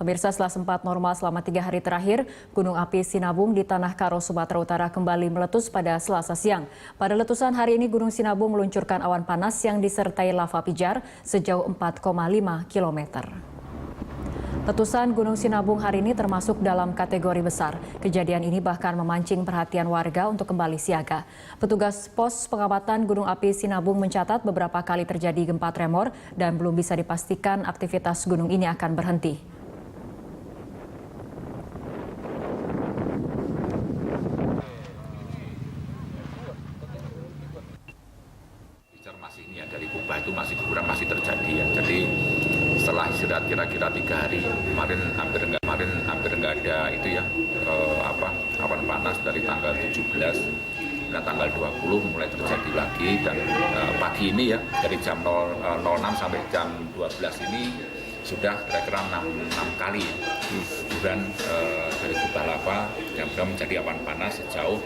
Pemirsa, setelah sempat normal selama 3 hari terakhir, Gunung Api Sinabung di Tanah Karo, Sumatera Utara kembali meletus pada Selasa siang. Pada letusan hari ini, Gunung Sinabung meluncurkan awan panas yang disertai lava pijar sejauh 4,5 km. Letusan Gunung Sinabung hari ini termasuk dalam kategori besar. Kejadian ini bahkan memancing perhatian warga untuk kembali siaga. Petugas pos pengamatan Gunung Api Sinabung mencatat beberapa kali terjadi gempa tremor dan belum bisa dipastikan aktivitas gunung ini akan berhenti. Masih ini ya, dari kubah itu masih kurang masih terjadi ya. Jadi setelah istirahat kira-kira 3 hari kemarin hampir enggak ada itu ya awan panas dari tanggal 17 dan tanggal 20 mulai terjadi lagi, dan pagi ini ya dari jam 06 sampai jam 12 ini sudah kira-kira 6 kali ya, dan dari kubah lava yang sudah menjadi awan panas sejauh